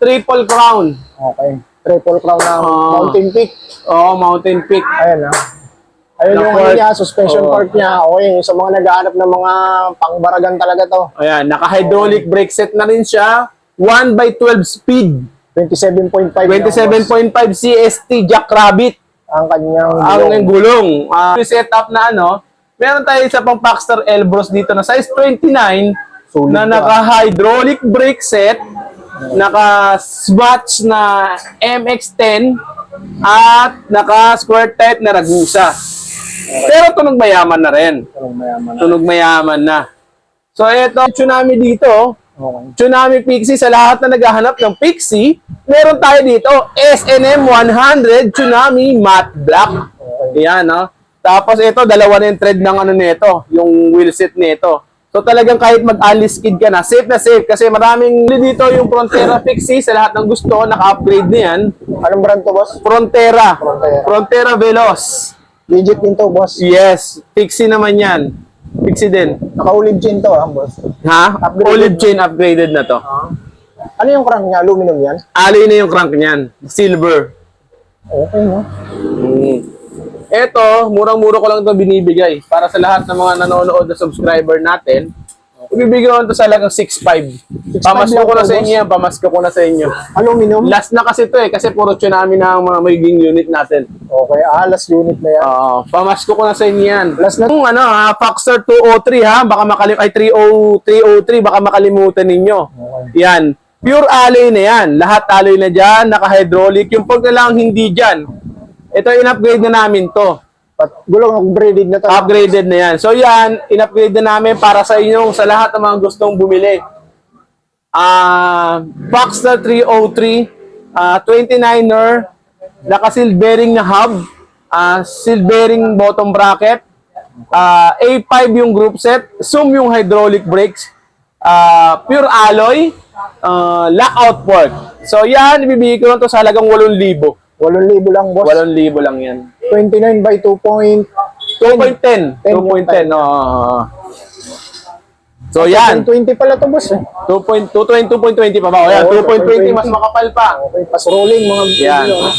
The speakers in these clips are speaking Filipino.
Triple Crown. Okay. Triple crown ng Mountain Peak. Oo, Mountain Peak. Ayan ah. Ayun yung ano niya, suspension Oo. fork niya. Okay, sa mga nag-aanap ng mga pangbaragan talaga to. Ayan, naka-hydraulic brake set na rin siya. 1/12 speed. 27.5. 27.5 CST Jackrabbit. Ang kanyang Ang gulong. Setup na ano, meron tayo isa pang Paxter Elbros dito na size 29 Solid na pa. naka-hydraulic brake set, naka-swatch na MX-10 at naka-square type na Ragusa. Pero tunog mayaman na rin. Anong mayaman na. Tunog mayaman na. So ito, Tsunami dito. Okay. Tsunami Pixie, sa lahat na naghahanap ng Pixie, meron tayo dito, SNM 100 Tsunami Matte Black. Yan, no? Tapos ito, dalawa na yung thread ng ano nito, yung wheel set nito. So talagang kahit mag-alice skid ka na safe kasi maraming dito yung Frontera Pixie, sa lahat ng gusto, naka-upgrade na yan. Anong brand to, boss? Frontera. Frontera. Frontera Veloz. Legit din to, boss. Yes, Pixie naman yan. Pixie din. Naka-olive chain to, boss. Ha? Upgraded. Olive chain upgraded na to. Ano yung crank niya? Aluminum yan? Alloy na yung crank niyan. Silver. Okay, no? Eto, murang-mura ko lang ito binibigay. Para sa lahat ng mga nanonood na subscriber natin, ibibigay ko ito sa lagang 6.5. Pamasko ko na sa inyo yan. Pamasko ko na sa inyo. Aluminum? Last na kasi ito eh. Kasi puro Tsunami na ang mga magiging unit natin. Okay, last unit na yan. Pamasko ko na sa inyo yan. Last na. Kung ano ha, Paxter 203 ha, baka 303, baka makalimutan ninyo. Yan. Pure alloy na yan. Lahat alloy na dyan, naka-hydraulic. Yung pag na lang hindi dyan, ito in-upgrade na namin to. Gulong upgraded na to. Upgraded na yan. So yan, in-upgrade na namin para sa inyong, sa lahat ng mga gustong bumili. Paxter 303, 29er, naka-silvering na hub, silvering bottom bracket, A5 yung group set, Zoom yung hydraulic brakes, pure alloy, lockout port. So yan, ibibigay ko lang to sa halagang 8,000. 8,000 lang, boss. 8,000 lang yan. 29 by 2.10. 2.10. 2.10. So yan. 20 pala to, boss. 2.20 pa ba? O yan, 2.20 mas makapal pa. Okay, pas rolling mga Yan. video, no?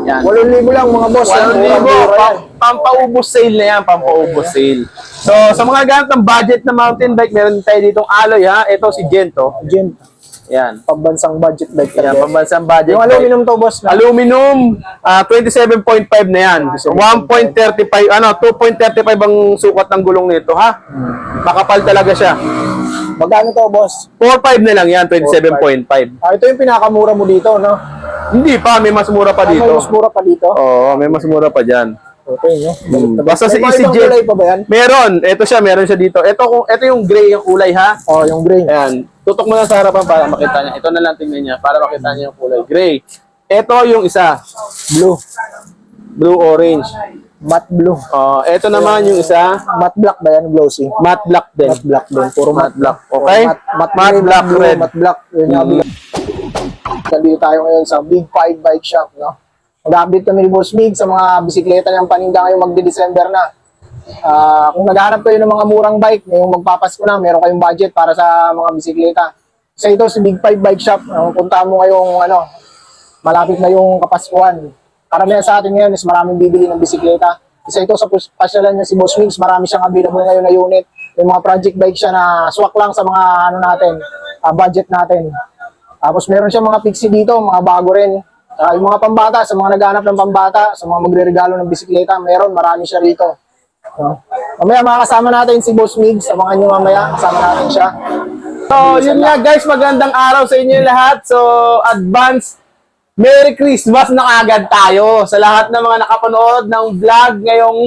Yan. 8,000 lang mga boss. 8,000. Pampaubos sale na yan. Pampaubos sale. So, sa mga gamit ng budget na mountain bike, meron tayo ditong alloy ha. Ito si Gento. Gent, Yan. pambansang budget bike Yan, talaga. pambansang budget. Yung bike. aluminum to, boss. Na? Aluminum, 27.5 na yan. 1.35, 2.35 ang sukat ng gulong nito, ha? Makapal talaga siya. Magkano to, boss? 4.5 na lang yan, 27.5. Ito yung pinakamura mo dito, no? Hindi pa, may mas mura pa May dito. mas mura pa dito. Oo, may mas mura pa dyan. Okay, no? Basta si May mga ibang EasyJet. kulay pa ba yan? Meron, meron siya dito. Ito yung gray, yung kulay, ha? Oh, yung green. Ayan, tutok mo lang sa harapan para makita niya. Ito na lang tingnan niya, para makita niya yung kulay. Gray. Ito yung isa, Blue. blue-orange. Matte blue. Ito naman yung isa, Matte black ba yan? Glossy. matte black din. Matte black din. Puro Matte matte black, okay? Matte Matte green, black, blue, red. Matte black. Yun yung kabila. Nandito tayo ngayon sa Big 5 Bike Shop, no? Mag-update kami ni Boss Big sa mga bisikleta niyang paninda ngayong magdi-December na. Kung naghahanap kayo ng mga murang bike, ngayong magpapasko na, meron kayong budget para sa mga bisikleta. So ito, si Big 5 Bike Shop, punta mo ngayong, malapit na yung Kapaskuhan. Karamihan sa atin ngayon is maraming bibili ng bisikleta. Isa ito sa pasyalan niya si Boss Wings, marami siyang available ngayon na unit. May mga project bike siya na swak lang sa mga budget natin. Tapos meron siya mga Pixie dito, mga bago rin. Yung mga pambata, sa mga naghanap ng pambata, sa mga magre-regalo ng bisikleta, marami siya rito. Mamaya makakasama natin si Boss Migs, abangan nyo mamaya, kasama natin siya. So, yun nga guys, magandang araw sa inyo lahat. So, advance Merry Christmas na kagad tayo sa lahat ng mga nakapanood ng vlog ngayong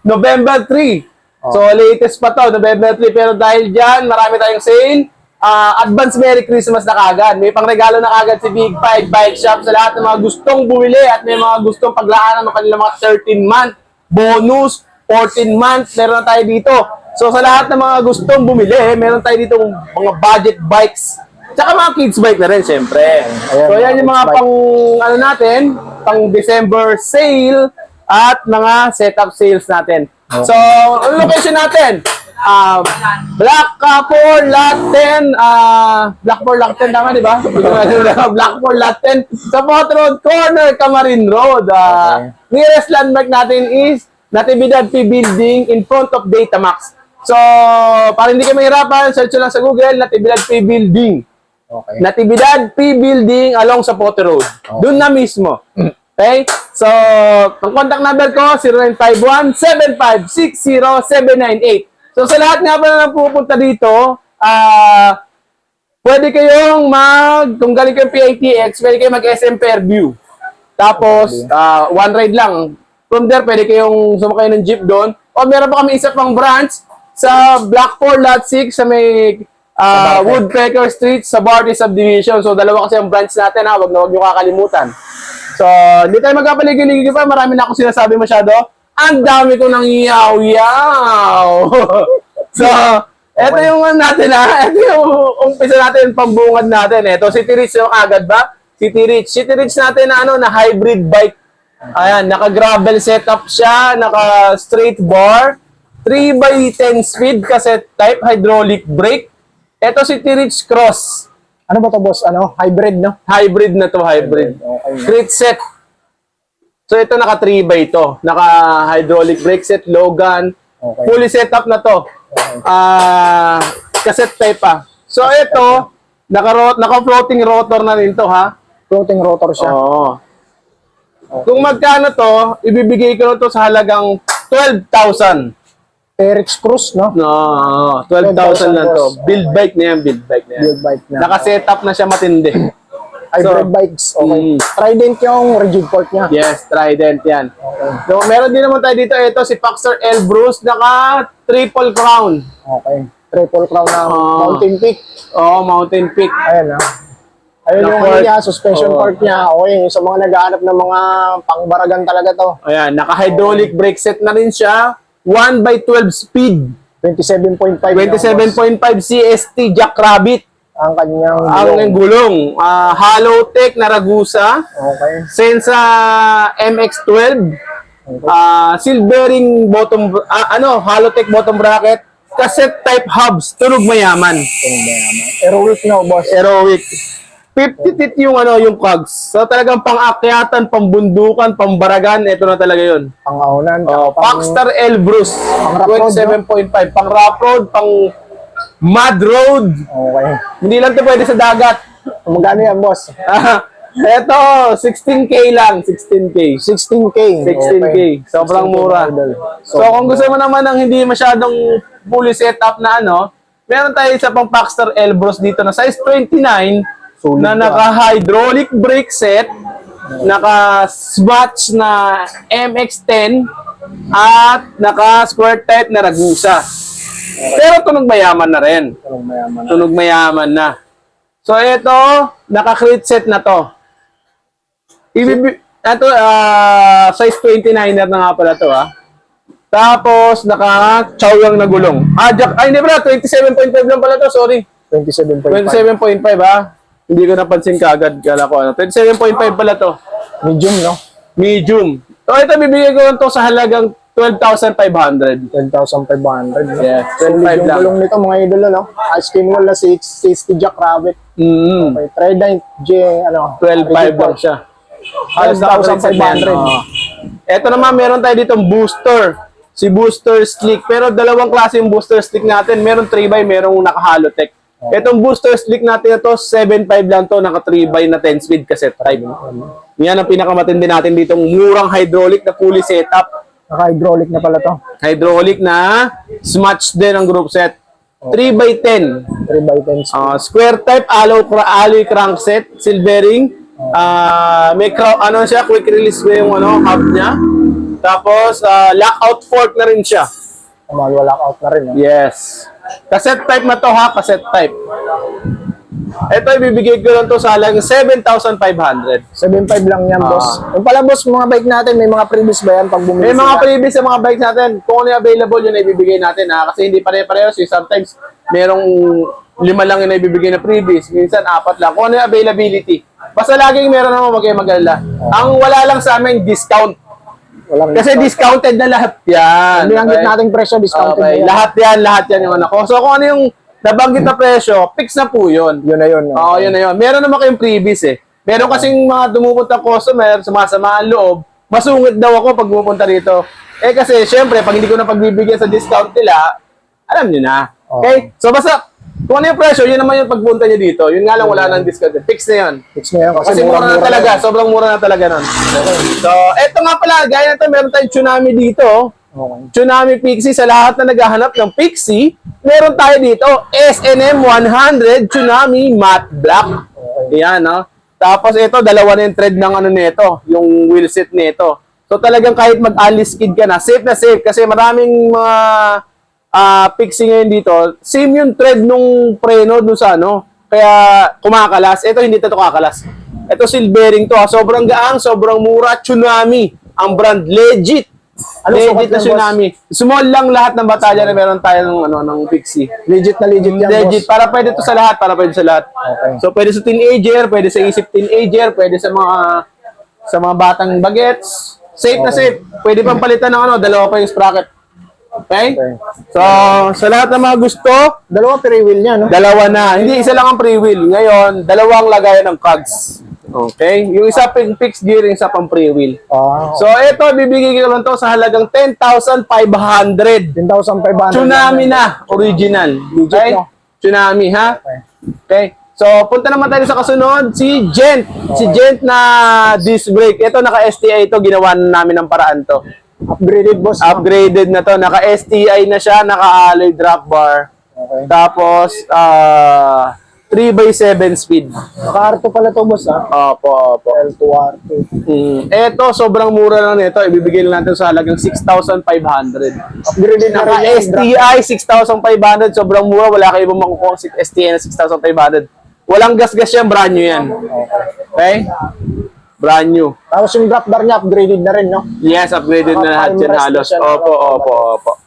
November 3. So, latest pa to, November 3. Pero dahil dyan, marami tayong sale. Advance Merry Christmas na kagad. May pangregalo na kagad si Big 5 Bike Shop sa lahat ng mga gustong bumili at may mga gustong paglaanan ng kanilang mga 13-month bonus, 14 months, meron na tayo dito. So sa lahat ng mga gustong bumili, meron tayo dito mga budget bikes. Tsaka mga kids bike na rin, syempre. Ayan, So yan yung mga bike. pang December sale at mga setup sales natin. So, ang location natin, Black 4 lot 10, Black 4 lot 10 tama, di ba? Black 4 lot 10 sa Port Road Corner, Camarin Road. Nearest landmark natin is Natividad P Building in front of Datamax. So, para hindi kayo mahirapan, search lang sa Google, Natividad P Building. Okay. Natividad P Building along sa Port Road. Doon na mismo. Okay? So, ang contact number ko, 0951-7560798. So, sa lahat nga pala na pupunta dito, pwede kayong kung galing kayong PATX, pwede kayong mag-SM Fairview. Tapos, one ride lang. From there, pwede kayong sumakay ng jeep doon. O meron pa kami isa pang branch sa Black 4 Lot 6 sa may Woodpecker Street sa Barty Subdivision. So, dalawa kasi ang branch natin, ha. Wag nyo kakalimutan. So, hindi tayo magkapaligid-ligid pa. Marami na ako sinasabi masyado. Ang dami ko nang yaw-yaw. So, eto yung natin, ha. Ito yung umpisa natin, pambungad natin. Ito, City Reach yung agad ba? City Reach. City Reach natin na hybrid bike. Ayan, naka-gravel setup siya, naka-straight bar, 3x10 speed cassette type, hydraulic brake. Ito City Reach Cross. Ano ba to, boss? Hybrid, no? Hybrid na to, hybrid. Okay. Crate set. So ito naka 3x to. Naka hydraulic brake set, Logan. Okay. Fully set up na to. Cassette type pa. So ito, naka-floating rotor na rin to, ha? Floating rotor siya. Oo. Kung magkano to, ibibigay ko to sa halagang 12,000. Terex Cruise, no? No, 12,000 lang to. Build bike na yan, build bike na yan. Build bike na. Naka-setup na siya matindi. Hybrid bikes, okay. Trident yung rigid fork niya. Yes, Trident yan. Okay. So, meron din naman tayo dito. Ito si Paxter Elbrus, naka triple crown. Okay. Triple crown na Mountain Peak. Oo, Mountain Peak. Ayan, ayun yung fork. niya, suspension fork niya. Okay, sa mga nag-aanap ng mga pangbaragan talaga to. Ayan, naka-hydraulic brake set na rin siya. 1x12 speed. 27.5. 27.5 CST Jackrabbit. Ang kanyang Ang gulong. Halotech na Ragusa. Okay. Sensa MX-12. Silvering bottom, Halotech bottom bracket. Cassette type hubs. Tunog mayaman. Aerowick na, boss. Aerowick. 50 feet yung cogs. So talagang pang-akyatan, pambundukan, pambaragan, ito na talaga yun. Pang-aunan. Paxter Elbrus, Pang-rough road, 27.5. Pang-rough road, pang-mud road. Okay. Hindi lang ito pwede sa dagat. Magkano yan, boss? Ito, 16K lang. 16K. 16K. 16K. Okay. Sobrang 16K, mura. idol. So kung gusto mo naman ng hindi masyadong fully setup na meron tayo isa pang Paxter Elbrus dito na size 29 na naka-hydraulic brake set, naka-swatch na MX-10, at naka-square type na Ragusa. Pero tunog mayaman na rin. Tunog mayaman na. So ito, naka-crate set na to. Size 29er na nga pala to, ha. Tapos, naka-chowyang na gulong. Hindi pala, 27.5 lang pala to, sorry. 27.5. 27.5, ha. Hindi ko napansin kaagad. Kala ko, 27.5 pala to. Medium, no? Medium. So, ito, bibigay ko lang to sa halagang 12,500. 12,500. No? Yes, Solid 12,500 yung lang. gulong nito, mga idol, no? Ice cream wall na 60 Jackrabbit. Okay. Trident J, 12,500 lang siya. Halos 12,500. Ito naman, meron tayo ditong booster. Si Booster Slick. Pero dalawang klase yung Booster Slick natin. Meron 3x, merong naka-Halotech. Itong Booster Slick natin ito, 7.5 lang to, naka 3x na 10 speed cassette type. Yan ang pinakamatindi natin ditong murang hydraulic na fully setup. Naka-hydraulic na pala to. Hydraulic na smatch din ang group set. 3x10. 3x10. Square type, alloy crankset, silvering. May quick release ba yung hub niya. Tapos, lockout fork na rin siya. Mag-lockout na rin. No? Yes. Cassette type na to, ha? Cassette type. Ito, ibibigay ko lang to sa halagang 7,500. 7.5 lang yan, boss. Yung pala, boss, mga bike natin, may mga previous ba yan pag bumili May mga sila? previous sa mga bikes natin. Kung ano yung available, yun ay ibibigay natin, ha? Kasi hindi pare-pareho. Sometimes, merong 5 lang yung ibibigay na previous. Minsan, 4 lang. Kung ano yung availability. Basta laging meron naman, wag kayong mag-alala. Ang wala lang sa amin, discount. Kasi discounted na lahat yan. Binanggit nating presyo, discounted Okay, na yan. lahat yan yung ano ko. So kung ano yung nabanggit na presyo, fix na po yun. Yun na yun. Oo, yun na yun. Meron naman kayong previous eh. Meron kasing mga dumupunta customer, sumasama ang loob, masungit daw ako pag pumupunta dito. Eh kasi, syempre, pag hindi ko na pagbibigyan sa discount nila, alam nyo na. Okay? So basta, kung ano yung presyo, yun naman yung pagpunta nyo dito. Yun nga lang, wala nang discount. Fix na yun. Fix na yan. Kasi mura na talaga. Sobrang mura na talaga nun. So, eto nga pala, gaya nito, meron tayong Tsunami dito. Okay. Tsunami Pixie, sa lahat na naghahanap ng Pixie, meron tayo dito, SNM 100 Tsunami Matte Black. Yan, no? Tapos ito, dalawa na yung thread ng ano nito, yung wheel set nito. So talagang kahit mag-alis kid ka na safe kasi maraming mga Pixie ngayon dito, same yung thread nung preno dun sa ano, kaya kumakalas. Ito hindi ito kakalas. Ito silvering to, sobrang gaang, sobrang mura, Tsunami, ang brand, legit. Legit na Tsunami. Small lang lahat ng batalya na meron tayo ng Pixie. Legit na legit yan, Legit. boss. Para pwede to sa lahat. Okay. So, pwede sa teenager, pwede sa isip teenager, pwede sa mga batang bagets. Safe na safe. Pwede pang palitan ng dalawa pa yung sprocket. Okay? So, sa lahat ng mga gusto, Dalawa pre-wheel niya, no? dalawa na. Hindi, isa lang ang pre-wheel. Ngayon, dalawang lagayan ng cogs. Okay? Yung isa fixed gear, yung isa pang pre-wheel. So, ito, bibigay ko lang to sa halagang 10,500. 10,500. Tsunami na, original. Okay? no? Tsunami, ha? Okay. So, punta naman tayo sa kasunod, si Gent. Si Gent na disc brake. Ito, naka-STI ito. Ginawa na namin ng paraan to. Upgraded, boss. no? Upgraded na to. Naka-STI na siya. Naka-alloy drop bar. Okay. Tapos, 3x7 speed. Naka-R2 pala to, boss, ha? Opo. L2 R2. Eto, sobrang mura lang nito. Ibibigay lang natin sa halagang 6,500. Upgraded na rin yan. Naka-STI, 6,500. Sobrang mura. Wala kayo ibang makukuha ang STI na 6,500. Walang gas-gas yan. Brand new yan. Okay? Brand new. Tapos yung drop bar niya, upgraded na rin, no? Yes, upgraded na lahat yan halos. Opo.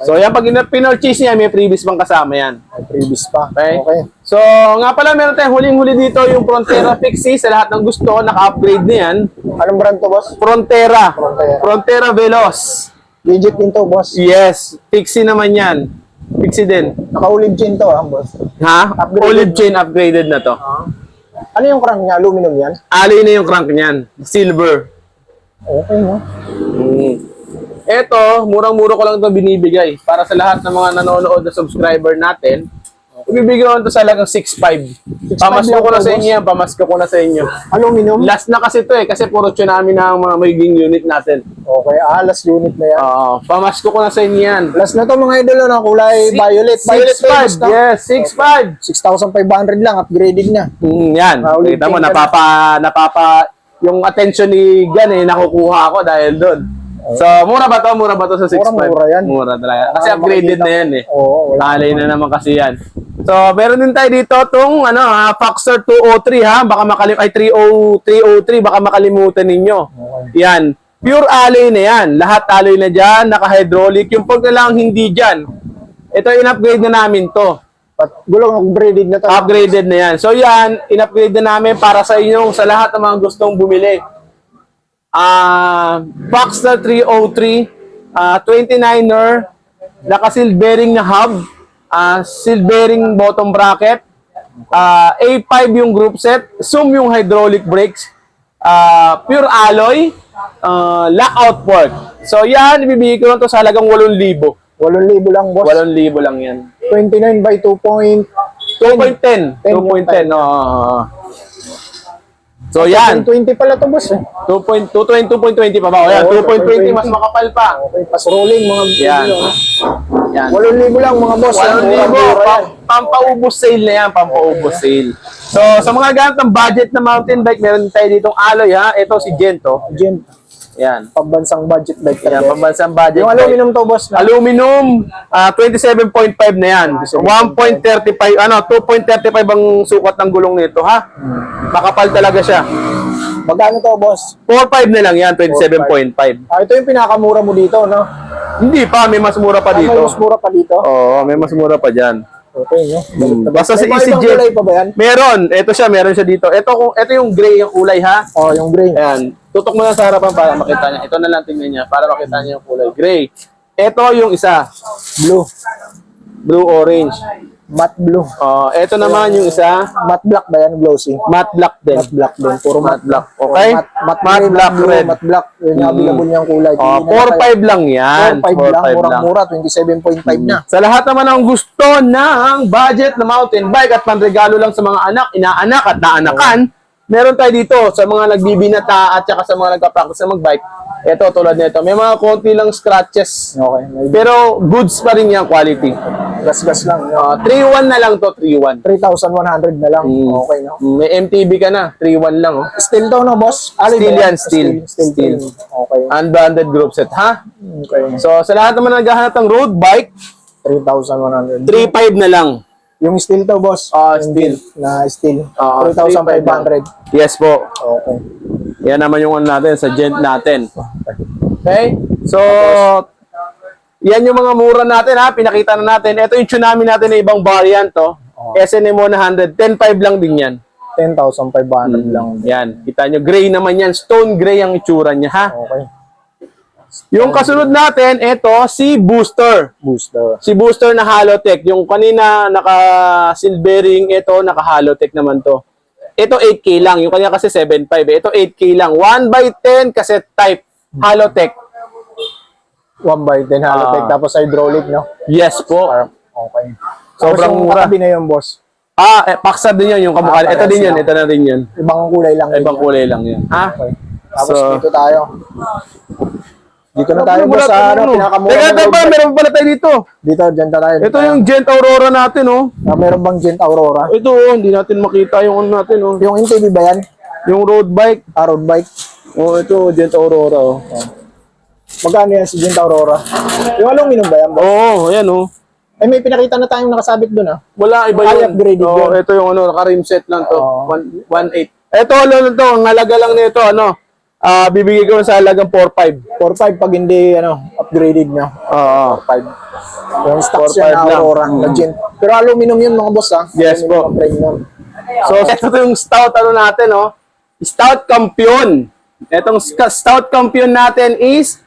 So, yan, pag pinurchase niya, may previous bang kasama yan. May previous pa. Okay? Okay. So, nga pala, meron tayong huling-huli dito, yung Frontera Pixie. Sa lahat ng gusto, naka-upgrade na yan. Anong brand to, boss? Frontera. Frontera. Frontera Veloz. Legit din to, boss. Yes, Pixie naman yan. Pixie din. Naka-olive chain to, ha, boss? Ha? Upgraded. Olive chain upgraded na to. Ano yung crank niya? Aluminum yan? Alloy na yung crank niyan. Silver. Okay, no? Eto, murang-mura ko lang ito binibigay. Para sa lahat ng mga nanonood na subscriber natin, ibibigay ko ito sa halagang 6,500. Pamasko ko na sa inyo yan. Pamasko ko na sa inyo. Aluminum? Last na kasi ito kasi puro Tsunami na ang mga magiging unit natin. Okay, last unit na yan. Pamasko ko na sa inyo yan. Last na to, mga idol, no? Kulay violet. Violet 6,500. Yes, 6,500. 6,500 lang, upgraded na. Yan. Ulit Kita mo, tingnan. napapa, yung attention ni Gan nakukuha ako dahil doon. So, mura ba to? Mura ba to sa 6,500? Mura yan. Mura talaga. Kasi Ah, upgraded makikita na yan eh. Oo, wala. Talay na naman kasi yan. So, meron din tayo dito itong Foxer 203 ha. Baka 303, baka makalimutan ninyo. Yan. Pure alloy na yan. Lahat alloy na dyan. Naka-hydraulic. Yung pag na lang hindi dyan. Ito, in-upgrade na namin to. Gulong upgraded na to. Upgraded na yan. So yan, in-upgrade na namin para sa inyong, sa lahat ng mga gustong bumili. Foxter 303, 29er, naka-silvering na hub, silvering bottom bracket, A5 yung group set, Zoom yung hydraulic brakes, pure alloy, lockout fork. So yan, ibibigay ko lang to sa halagang 8,000. 8,000 lang, boss. 8,000 lang yan. 29 by 2.10. 2.10. 2.10. So yan. 2.20 pala to, boss. 2.20 pa ba? O yan, 2.20 mas makapal pa. Okay, pas rolling, mga Yan. video. Yan. 8,000 lang, mga boss. 8,000. Pampaubos sale na yan. Pampaubos sale. So, sa mga gamit ng budget na mountain bike, meron tayo ditong alloy ha. Ito si Gento. Gent, Yan. pambansang budget bike. Yan, pambansang budget Yung bike. aluminum to, boss. Aluminum, 27.5 na yan. 1.35, 2.35 ang sukat ng gulong nito, ha? Makapal talaga siya. Magkano to, boss? 4.5 na lang yan, 27.5. Ito yung pinakamura mo dito, no? Hindi pa, may mas mura pa May dito. mas mura pa dito. Oo, may mas mura pa dyan. Okay, no? Basta si May mga ibang EasyJet. kulay pa ba yan? Meron, ito siya, meron siya dito. Ito yung gray yung kulay, ha? Oh, yung gray. Ayan. Tutok mo lang sa harapan para makita niya. Ito na lang tingnan niya para makita niya yung kulay gray. Ito yung isa, Blue. blue-orange. Matte blue. Ito naman yung isa, Matte black ba yan? Glossy. matte black din. Matte black din. Puro Matte matte black. Okay? Matte Matte black blue, red. matte black. Yun yung available niyang kulay. 4.5 lang yan. 4.5 lang. 4.5 lang. Murang-mura. 27.5 na. Sa lahat naman ng gusto ng budget na mountain bike at panregalo lang sa mga anak, inaanak at naanakan, meron tayo dito sa mga nagbibinata at saka sa mga nagpa-practice na mag-bike. Ito, tulad nito. May mga konti lang scratches. Okay. May Pero goods pa rin yan, quality. gas-gas lang. 3.1 na lang to, 3.1. 3,100 na lang. Okay, no? May MTB ka na, 3.1 lang. Oh. Steel to, no, boss? Steel yan, steel. Steel. Okay. Unbranded group set, ha? Okay. So, sa lahat naman naghahanap ng road bike, 3,100. 3.5 na lang. Yung steel to, boss? Steel. Na steel. 3,500. 3,500. Yes po. Okay. Yan naman yung ano natin, sa gent natin. Okay? So, yan yung mga mura natin ha, pinakita na natin. Ito yung tsunami natin na ibang variant to. SNM 100, 10.5 lang din yan. 10,500 lang. Yan, kita nyo, gray naman yan. Stone gray ang itsura niya ha. Okay. Yung kasunod natin, ito, si Booster. Booster. Si Booster na Halotech. Yung kanina naka-silvering, ito naka-Halotech naman to. Ito 8K lang. Yung kanya kasi 7.5. Ito 8K lang. 1x10 cassette type. Halotech. 1x10 Halotech. Tapos hydraulic, no? Yes po. Okay. Sobrang Tapos yung mura. katabi na yun, boss. Paksa din yun yung kamukha. Ito din yun. Ito na rin yun. Ibang kulay lang. Ibang kulay lang yun. Ha? Okay. Tapos So- dito tayo. Dito na tayo, boss, sa pinakamura. Teka, ng ito road ba? bike. Meron pala tayo dito. Dito, dyan tayo. Ito yung Gent Aurora natin, oh. Meron bang Gent Aurora? Ito, oh. Hindi natin makita yung ano natin, oh. Yung MTB ba yan? Yung road bike. Road bike. Oh, ito, Gent Aurora, oh. Magkano yan si Gent Aurora? Yung aluminum ba yan, boss? Oo, ayan, oh. Ay, may pinakita na tayong nakasabit doon, ah. Wala, iba Ay, yun. upgraded Oo, yun. ito yung ano, naka-rim set lang to. Oo. 1.8. Ito, ano to, ang halaga lang nito, ano, bibigay ko sa halagang 4.5. 4.5 pag hindi, upgraded nyo. Oo. 4.5. Yung stock 4.5 siya na lang. Aurora, na Gent. Pero aluminum yun, mga boss, ah. Yes Aluminum po. premium. So, ito yung stout, ano natin, oh. Stout Campion. Itong stout Campion natin is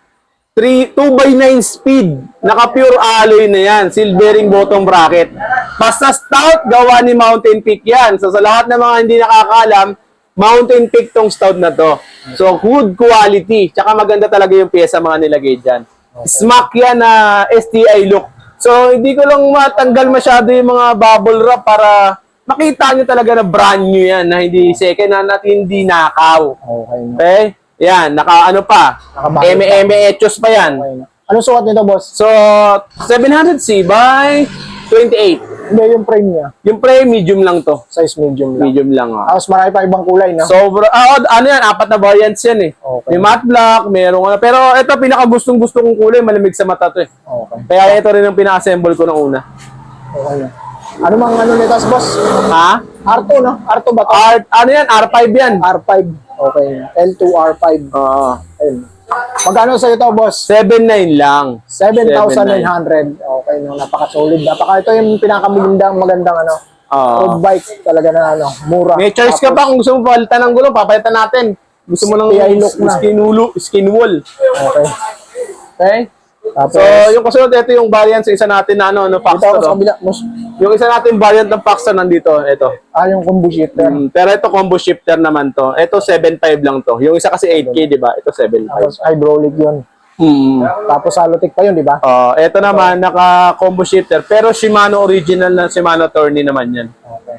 2x9 speed. Naka-pure alloy na yan. Silvering bottom bracket. Basta stout, gawa ni Mountain Peak yan. So, sa lahat ng mga hindi nakakaalam, Mountain Peak tong stout na to. So, good quality. Tsaka maganda talaga yung pyesa mga nilagay dyan. Smack yan na STI look. So, hindi ko lang matanggal masyado yung mga bubble wrap para makita nyo talaga na brand new yan, na hindi second hand at hindi nakaw. Okay. Okay? Yan, naka-ano pa. Nakabalot Echos pa yan. Okay. Anong sukat nito, boss? So, 700C by 28. Hindi, yung frame niya. Yung frame, medium lang to. Size medium lang. Medium lang, oh. Tapos marami pa ibang kulay, no? Sobra, ano yan, 4 na variants yan eh. Okay. May matte black, merong ano. Pero ito, pinaka-gustong-gusto kong kulay, malamig sa mata to eh. Okay. Kaya ito rin ang pina-assemble ko ng una. Okay. Ano mang ano nito, boss? Ha? R2, no? R2 ba to? Ano yan? R5 yan. R5. Okay. L2, R5. Oo. Ayun. Magkano sa ito, boss? 7.9 lang. 7,900. Okay, no? Napaka-solid. Ito yung magandang Oo. road bike talaga na mura. May choice ka ba kung gusto mo palitan ng gulong, papalitan natin. Gusto mo ng STI look na. skin wool. Okay. Okay? Tapos, So, yung kasunod, ito yung variant sa isa natin na dito Paxton. sa kabila, boss. Yung isa natin variant ng Paxton nandito, ito. Yung combo shifter. Pero ito combo shifter naman to. Ito 7.5 lang to. Yung isa kasi 8K, di ba? Ito 7.5. Tapos hydraulic yun. Tapos Halotech pa yun, di ba? Ito naman, naka-combo shifter. Pero Shimano original na Shimano Tourney naman yan. Okay.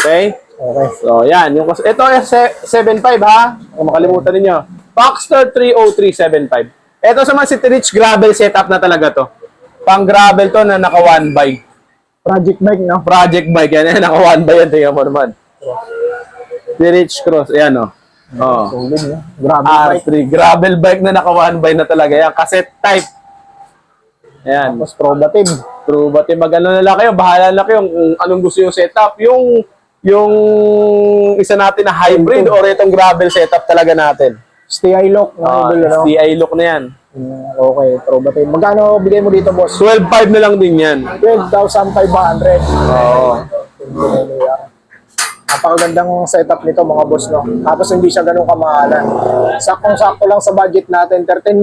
Okay? Okay. So, yan. Ito 7.5 ha. Kung makalimutan ninyo. Paxton 30375. Ito sa mga City Rich gravel setup na talaga to. Pang gravel to na naka 1x. Project bike, no? Project bike yan. Naka 1x yan. Tingnan mo naman. City Rich Cross. Ayan o. Oh. Solid, no? Grabe bike. R3. Gravel bike na naka 1x na talaga yan. Cassette type. Ayan. Tapos probative. True. But magano na lang kayo. Bahala na kayo kung anong gusto yung setup. Yung isa natin na hybrid or itong gravel setup talaga natin. STI lock. STI look na yan. Okay, probative. Magkano bigay mo dito, boss? 12.5 na lang din yan. 12,500. Oo. Napakagandang setup nito mga boss, no? Tapos hindi siya ganun kamahalan. Saktong-sakto lang sa budget natin. 13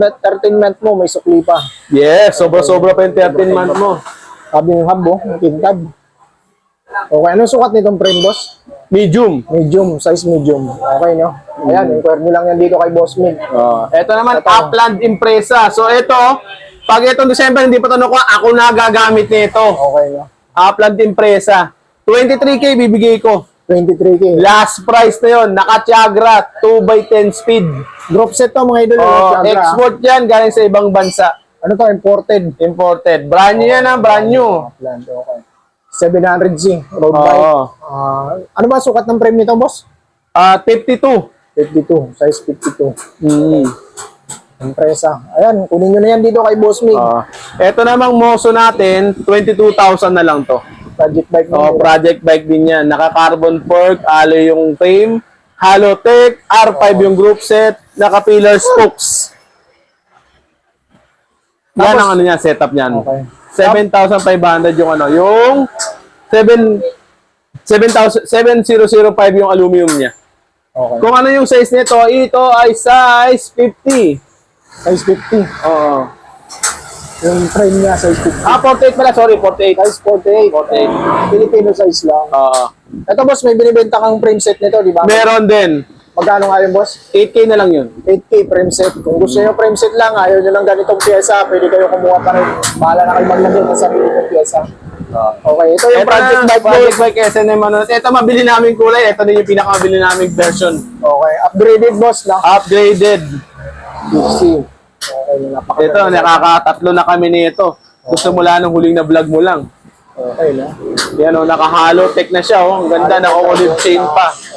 month mo, may sukli pa. Yes, sobra-sobra pa yung 13 month mo. Sabi ng hub, oh, yung tingkad. Okay, anong sukat nitong frame, boss? Medium. Medium, size medium. Okay, no? Ayan, inquire nyo lang yan dito kay Boss Mig. Ito naman, Upland Impreza. So ito, pag itong December hindi pa ito nakuha, ako na gagamit nito. Okay, no? Upland Impreza. 23K bibigay ko. 23K. Last price na yun, naka-Tiagra, 2x10 speed. Group set to, mga idol. Tiagra. Export yan, galing sa ibang bansa. Ano to, imported? Imported. Brand new yan, brand new. Upland, okay. 700Z, road Oo. bike. Ano ba sukat ng frame nito, boss? 52. 52, size 52. Mm. Impresa. Ayan, kunin nyo na yan dito kay Boss Mig. Ito namang Moso natin, 22,000 na lang to. Project bike na Oh, project bike din yan. Naka-carbon fork, alloy yung frame, Halotech, R5 yung group set, naka-pillar spokes. Yan ang ano niya, setup niyan. Okay. 7,500 yung ano, yung 7,005 yung aluminum niya. Okay. Kung ano yung size nito, ito ay size 50. Size 50. Oo. Yung frame niya, size 50. 48 pala, sorry, 48. Size 48. Filipino size lang. Oo. Ito, boss, may binibenta kang frame set nito, di ba? Meron din. Magkano nga yun, boss? 8K na lang yun. 8K frame set. Kung gusto nyo frame set lang, ayaw nyo lang ganitong pyesa, pwede kayo kumuha pa rin. Bahala na kayo maglagay ng sarili ng pyesa. Okay, ito yung project bike, Project boss. bike SNM. Ano. Ito mabili namin kulay. Ito din yung pinakamabili namin version. Okay, upgraded, boss, na. Upgraded. 50. Okay, napakaganda. Ito, nakakatatlo na kami nito. Gusto mo lang nung huling na vlog mo lang. Okay, no? Yan o, naka-hollow tech na siya. Oh. Ang ganda, naka-olive chain pa. Okay.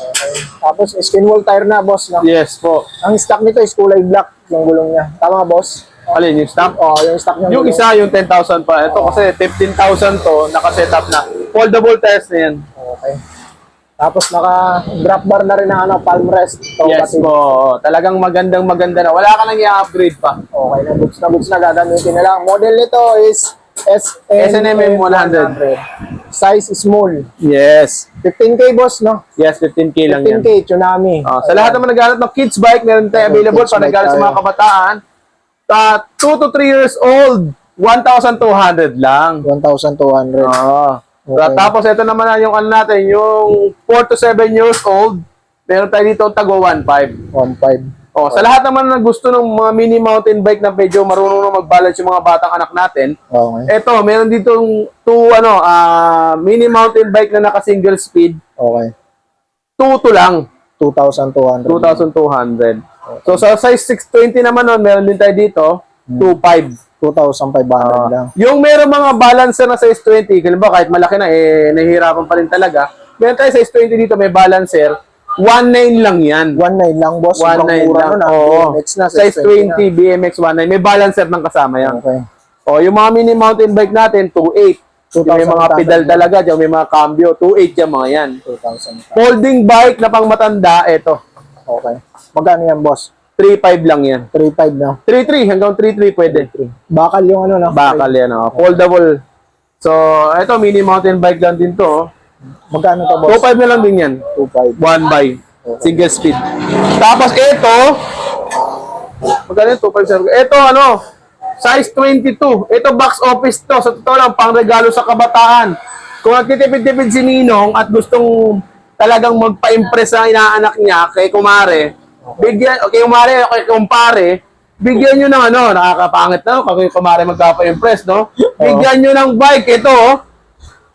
Tapos, skin wall tire na, boss, no? Yes po. Ang stock nito is kulay black, yung gulong niya. Tama, boss? Alin, yung stamp? Oh, yung stock niya. Yung isa, yung 10,000 pa. Ito kasi 15,000 to, naka-setup na. Foldable tires na yan. Okay. Tapos naka-drop bar na rin ang ano, palm rest. Yes po. Talagang maganda na. Wala ka nang i-upgrade pa. Okay, na goods na gagamitin na lang. Model nito is SNM 100. Size small. Yes. 15K, boss, no? Yes, 15K lang yan. 15K, Tsunami. Sa lahat naman naghanap ng kids bike, meron tayo available kids pa naghanap sa bike mga kabataan. 2 to 3 years old, 1,200 lang. 1,200. Okay. Tapos ito naman na yung ano natin, yung 4 to 7 years old, meron tayo dito tago 1.5. 1,500. Sa lahat naman na gusto ng mga mini mountain bike na medyo marunong na mag-balance yung mga batang anak natin, Okay. ito, meron dito mini mountain bike na naka-single speed, Okay. 2 lang. 2,200. 2,200. So sa size 620 naman nun, meron din tayo dito, 2.5. 2,500 lang. Yung meron mga balancer na size 20, kaya ba kahit malaki na, nahihirapan pa rin talaga. Meron tayo size 20 dito, may balancer, 1.9 lang yan. 1,900 lang, boss. 1.9 lang. Oo. Oo. BMX na, Size 20, BMX 1.9. May balancer ng kasama yan. Okay. Yung mga mini mountain bike natin, 2.8. Yung may mga pedal talaga, yung may mga cambio, 2.8 yung mga yan. 2,000. Folding bike na pang matanda, ito. Okay. Magkano yan, boss? 3.5 lang yan. 3,500 na. 3.3 hanggang 3.3 pwede. Bakal yung ano, no? Bakal yan, foldable. So, ito, mini mountain bike lang din to. Magkano to, boss? 2.5 na lang din yan. 2,500. 1 by. Single speed. Tapos ito, magkano yun? 2.5 sir. Ito, size 22. Ito, box office to. Sa totoo lang, pang regalo sa kabataan. Kung nagtitipid-tipid si Ninong at gustong talagang magpa-impress ang inaanak niya kay Kumare, kay kumpare, bigyan nyo ng nakakapangit na, kay Kumare magkapa-impress, no? Bigyan nyo ng bike, ito,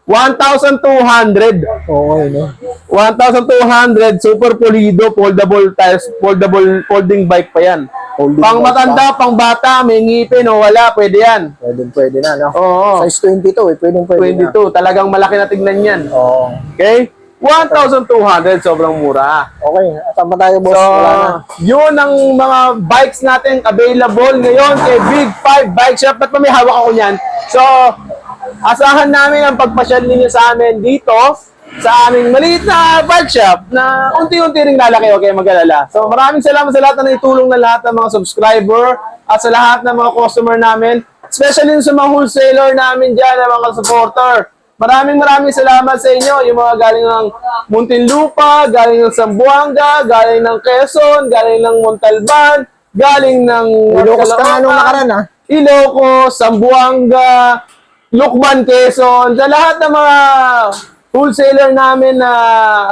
1,200. Okay, no? 1,200, super pulido, foldable tires, folding bike pa yan. Folding Pang bike matanda, pang bata, may ngipin o wala, pwede yan. Pwede na, no? Oo. Size 22, pwede na. 22, talagang malaki na tignan yan. Oo. Okay? 1,200, sobrang mura. Okay, tama tayo, boss. So, Wala na. yun ang mga bikes natin available ngayon kay Big 5 Bike Shop. Ba't pa may hawak ako niyan? So, asahan namin ang pagpasyal ninyo sa amin dito sa aming maliit na bike shop na unti-unti ring lalaki, okay, mag-alala. So, maraming salamat sa lahat na itulong ng lahat ng mga subscriber at sa lahat ng mga customer namin, especially sa mga wholesaler namin dyan, ng mga supporter. maraming salamat sa inyo. Yung mga galing ng Muntinlupa, galing ng Zamboanga, galing ng Quezon, galing ng Montalban, galing ng Ilocos ka nga nung nakaraan, ha? Ilocos, Zamboanga, Lukban, Quezon, sa lahat ng mga wholesaler namin na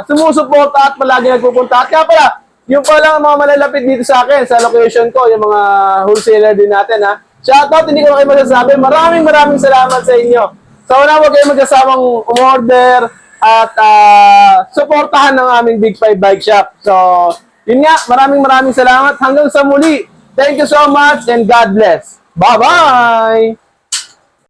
sumusuporta at palagi nagpupunta. At kaya pala, yung pala mga malalapit dito sa akin, sa location ko, yung mga wholesaler din natin, ha. Shoutout, hindi ko na kayo masasabi. Maraming salamat sa inyo. So, na huwag kayo magkasamang umorder at suportahan ng aming Big 5 Bike Shop. So, yun nga, maraming salamat. Hanggang sa muli. Thank you so much and God bless. Bye-bye!